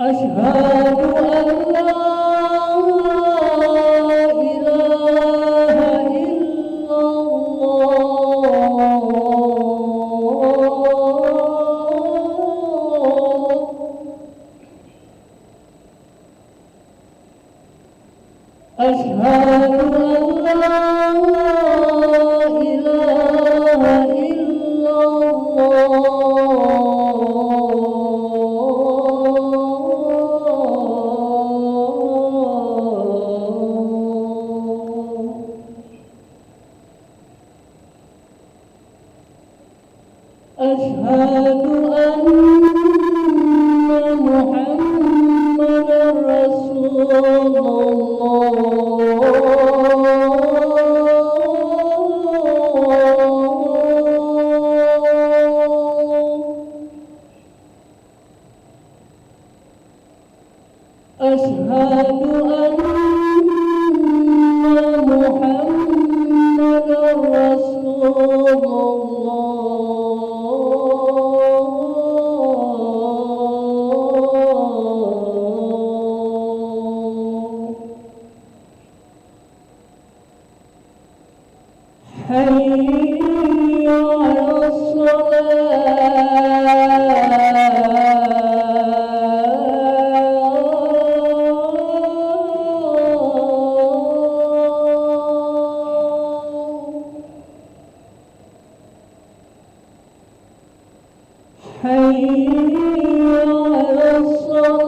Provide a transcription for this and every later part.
أشهد أن لا إله إلا الله. أشهد أن لا إله إلا أشهد أن محمدًا رسول الله. أشهد أن محمدًا رسول الله. حي على حي الصلاة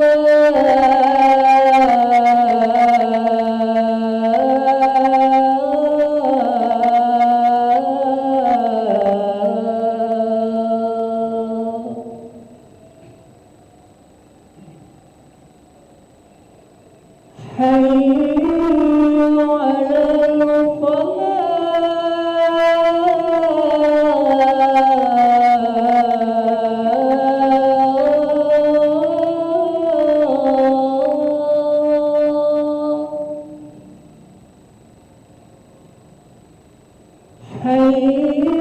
خير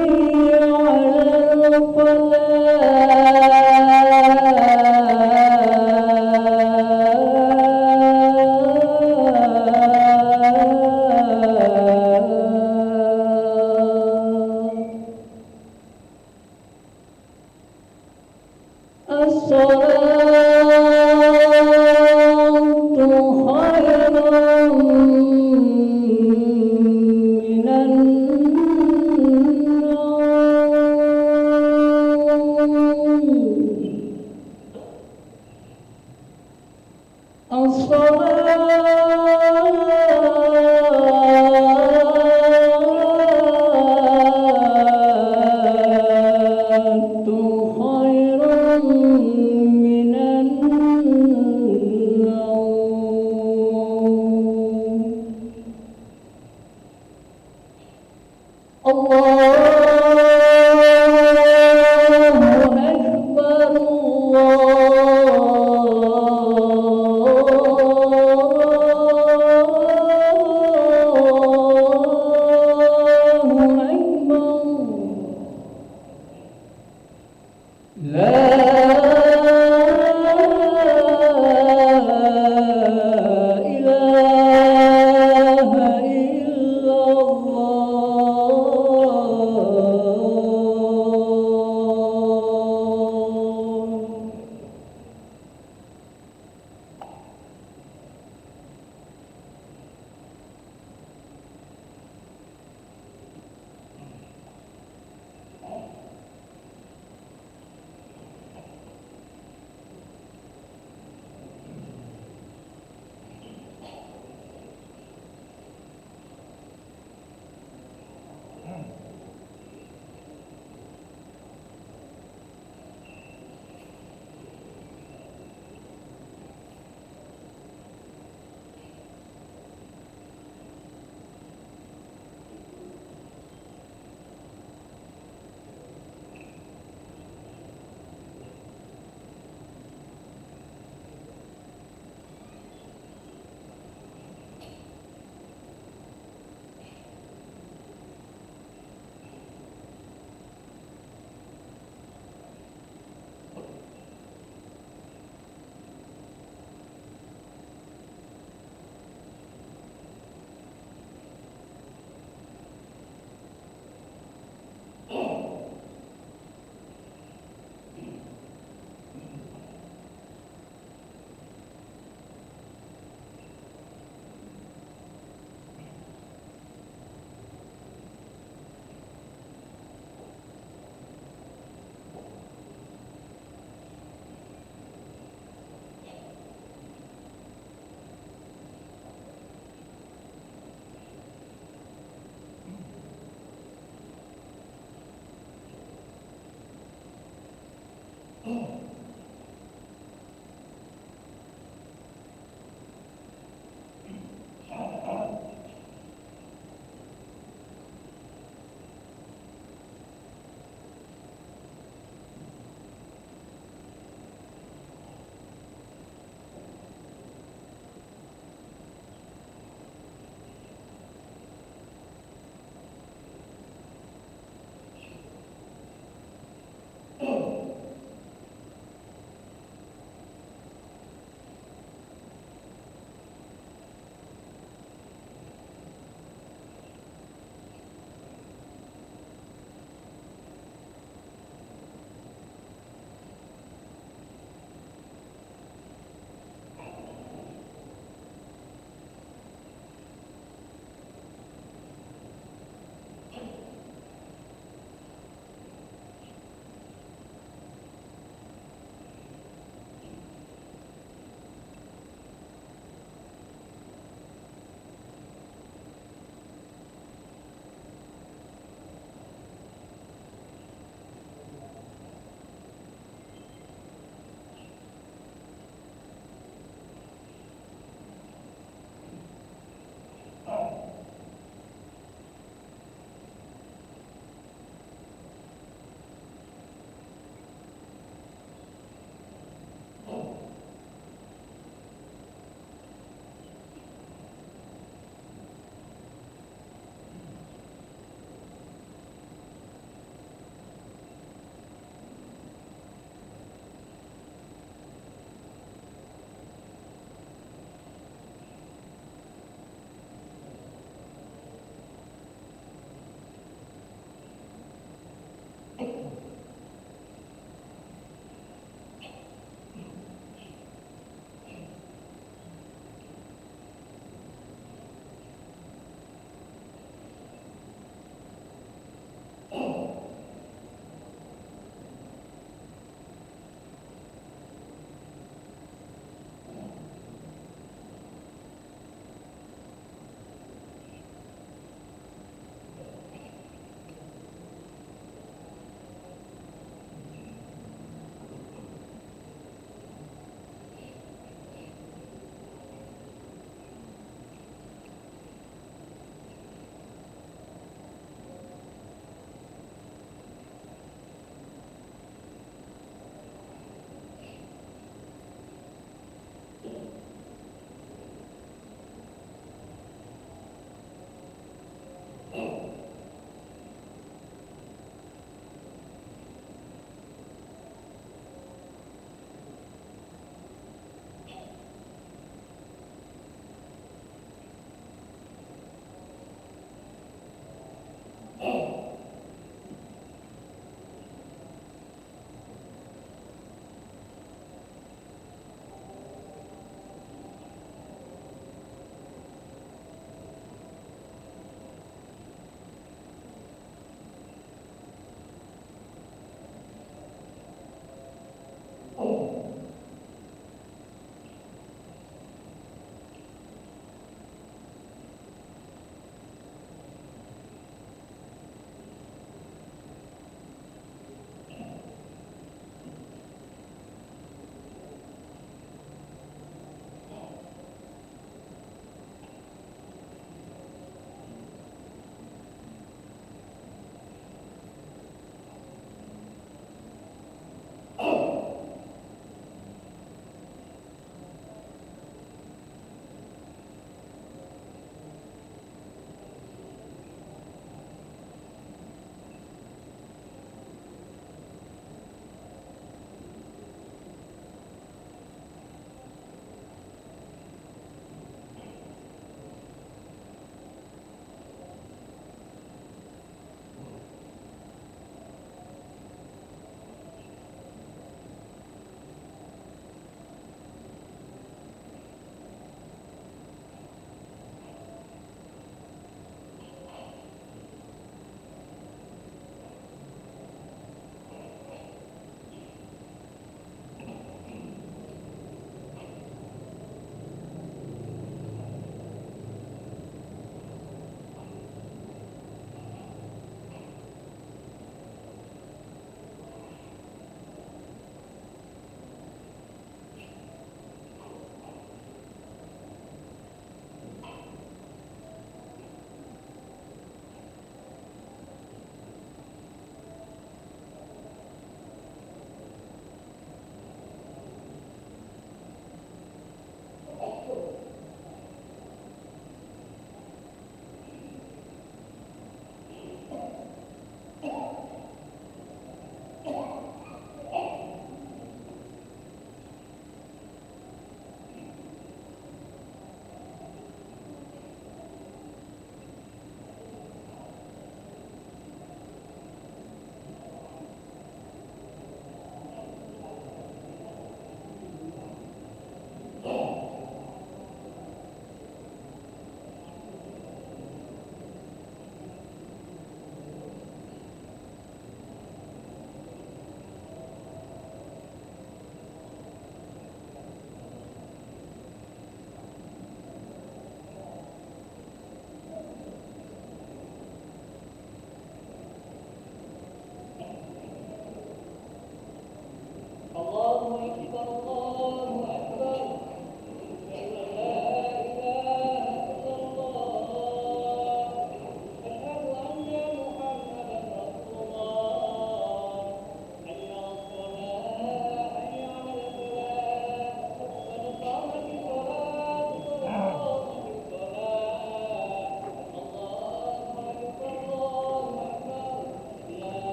من النوم.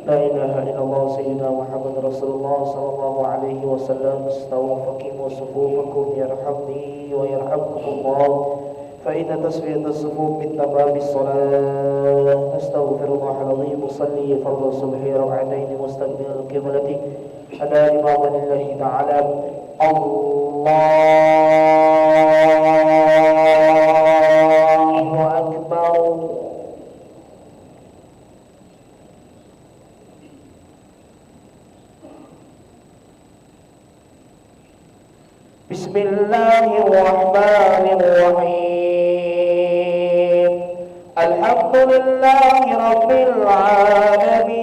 لا إله إلا الله سيدنا محمد رسول الله صلى الله عليه وسلم. استووا فقيموا صفوفكم يرحمني ويرحمكم الله، فإن تسوية الصفوف من تمام الصلاة. أستغفر الله العظيم. أصلي فرض الصبح ركعتين مستقبل القبلة أداء لمعظم الله تعالى. الله أكبر. بسم الله الرحمن الرحيم. الحمد لله رب العالمين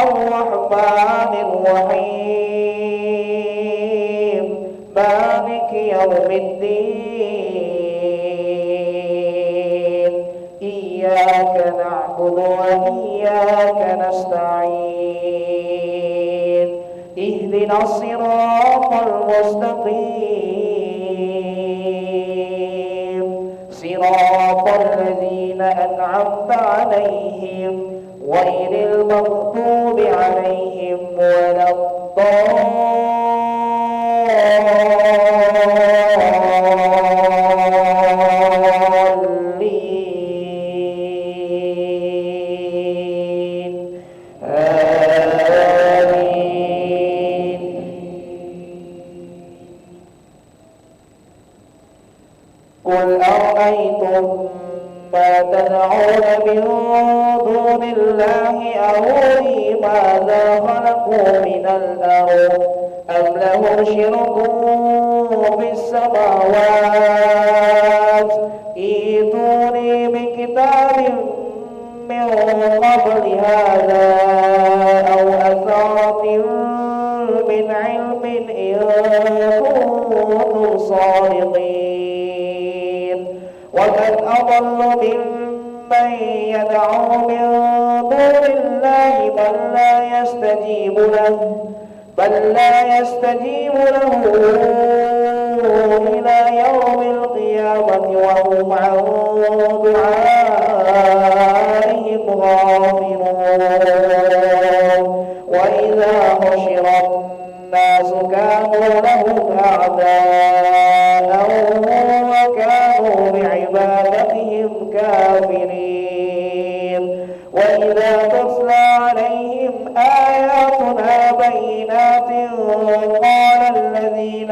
الرحمن الرحيم مالك يوم الدين إياك نعبد وإياك نستعين اهدنا الصراط المستقيم صراط الذين أنعمت عليهم غير المغضوب عليهم ولا الضالين. آمين. قل أرأيتم ما تدعون من دون الله أروني ماذا خلقوا من الأرض أم لهم شرك في السماوات ائتوني بكتاب من قبل هذا أو أثارة من علم إن كنتم صادقين. ومن أضل ممن يدعو من دون الله من لا يستجيب له إلى يوم القيامة وهم عن دعائهم غافلون. وإذا حشر الناس كانوا لهم أعداء وكانوا بعبادتهم كافرين. وإذا تتلى عليهم آياتنا بينات قال الذين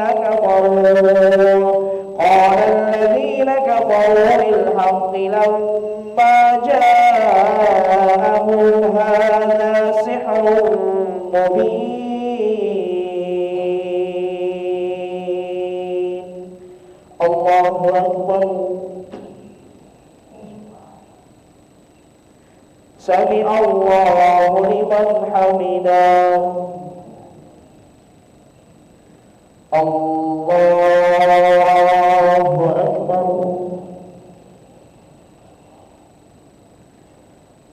كفروا للحق لما جاءهم هذا سحر مبين. الله أكبر. سمع الله لمن حمده. الله أكبر.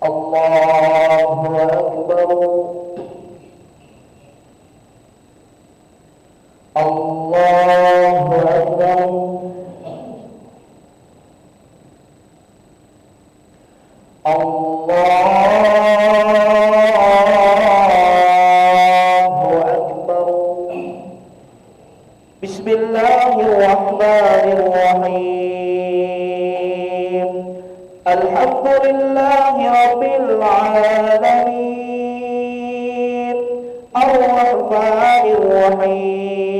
الله أكبر. الله أكبر. الله أكبر. بسم الله الرحمن الرحيم. الحمد لله رب العالمين الرحمن الرحيم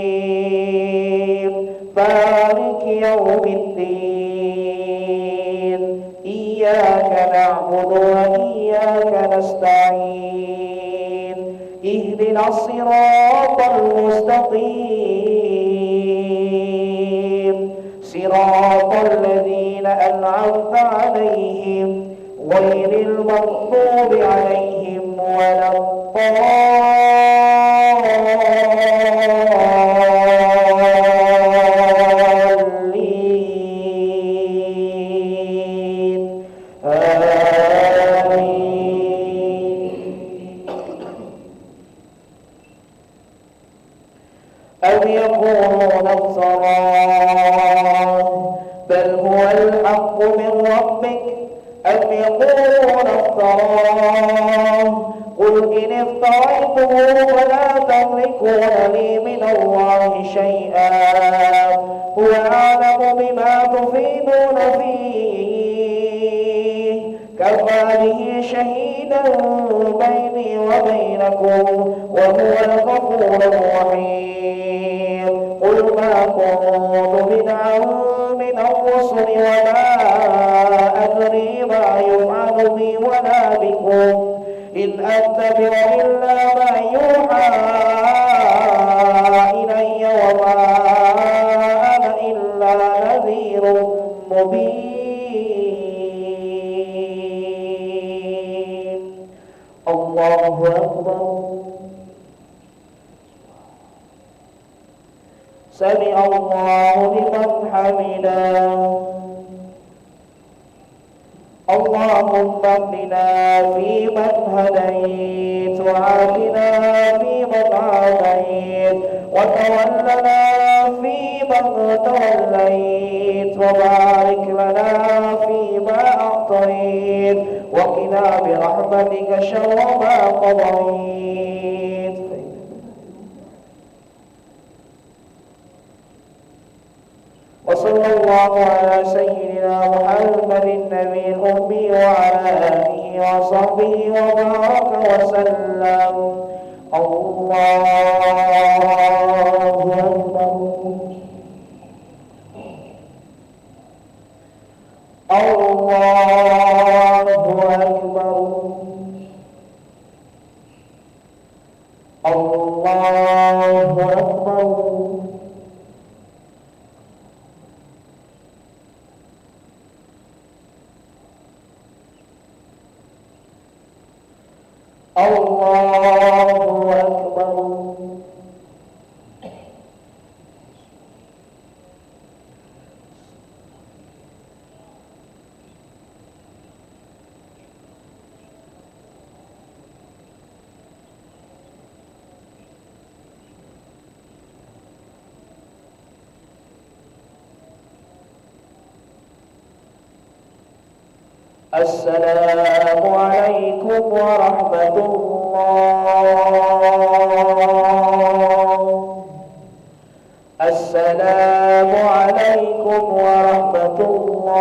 مالك يوم الدين إياك نعبد وإياك نستعين اهدنا الصراط المستقيم صراط الذين أنعمت عليهم غير المغضوب عليهم ولا الضالين. آمين. أم يقولون افتراه بل هو الحق من ربك أم يقولون افتراه قل إن افتريته فلا تملكون لي من الله شيئا هو أعلم بما تفيدون فيه كفى به شهيدا بيني وبينكم وهو الغفور الرحيم قل ما كنت بدعا من الرسل وما أدري ما يفعل بي ولا بكم إن أتبع إلا ما يوحى إلي وما أنا إلا نذير مبين الله أكبر سمع الله لمن حمده اللهم اهدنا فيمن هديت وعافنا فيمن عافيت وتولنا فيمن توليت وبارك لنا فيما أعطيت وقنا برحمتك شر ما قضيت وصلى الله على سيدنا محمد النبي الأمي وعلى آله وصحبه وبارك وسلم الله أكبر الله أكبر الله أكبر الله أكبر السلام عليكم ورحمة الله السلام عليكم ورحمة الله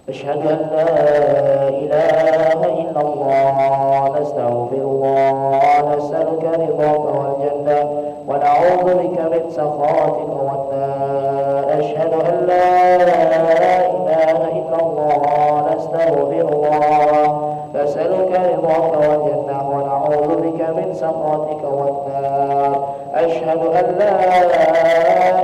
أشهد أن لا إله إلا الله نستغفر الله نسألك رضاك والجنة ونعوذ بك من سخطك والنار أشهد أن لا إله إلا الله نستغفر الله نسألك رضاك والجنة ونعوذ بك من سخطك والنار أشهد أن لا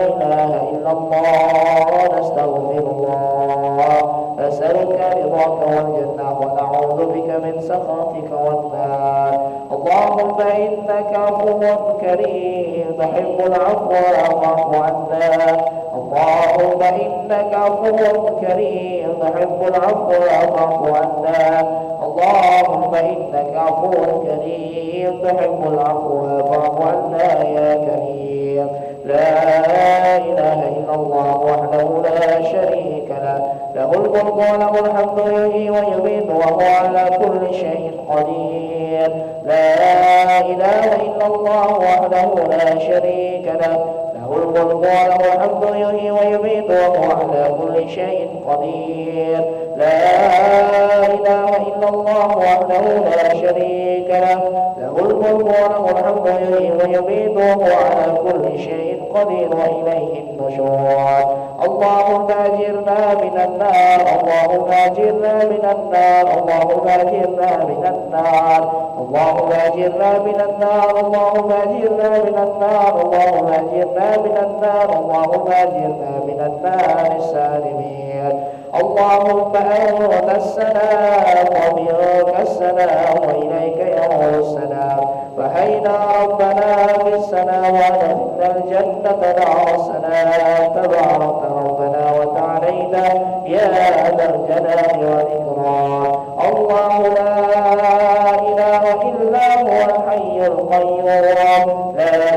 إله إلا الله نستغفر الله نسألك رضاك والجنة ونعوذ بك من سخطك والنار اللهم إنك عفو كريم تحب العفو فاعف عنا اللهم إنك عفو كريم تحب العفو فاعف عنا اللهم إنك عفو كريم تحب العفو فاعف عنا يا كريم لا إله إلا الله وحده لا شريك له له الملك وله الحمد يحيي ويميت وهو على كل شيء قدير لا إله إلا الله وحده لا شريك له له الملك وله الحمد يحيي ويميت وهو على كل شيء قدير لا إله إلا الله وحده لا شريك له له الملك وله الحمد يحيي ويميت وهو على كل شيء قدير وإليه النشور اللهم أجرنا من النار اللهم أجرنا من النار اللهم أجرنا من النار اللهم أجرنا من النار اللهم أجرنا من النار اللهم أجرنا من النار اللهم أجرنا من النار السالمين اللهم أنت السلام ومنك السلام وإليك يرجع السلام فحينا ربنا في السلام وأدخلنا الجنة دار السلام تبارك ربنا وتعالينا يا ذا الجلال والإكرام الله لا إله إلا هو الحي القيوم لا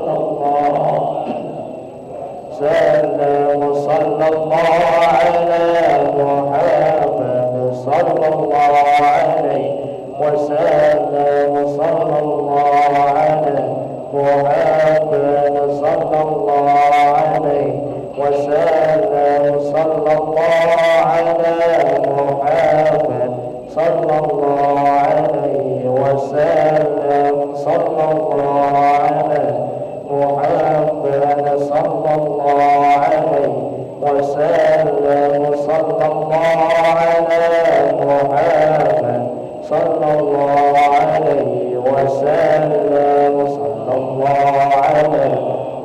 صلى الله عليه وسلم صلى الله على محمد صلى الله عليه وسلم صلى الله على محمد صلى الله عليه وسلم صلى الله على محمد صلى الله عليه وسلم صلى الله على محمد صلى الله عليه وسلم صلى الله على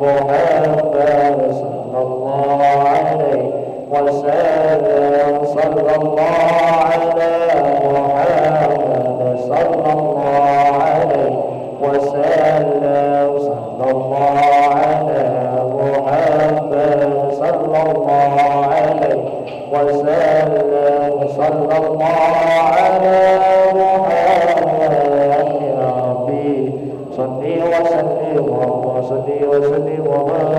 محمد صلى الله عليه وسلم صلى الله على محمد صلى الله عليه وسلم صلى الله على محمد صلى الله عليه وسلم صلى الله على محمد يا ربي صل وسلم وصل وسلم وبارك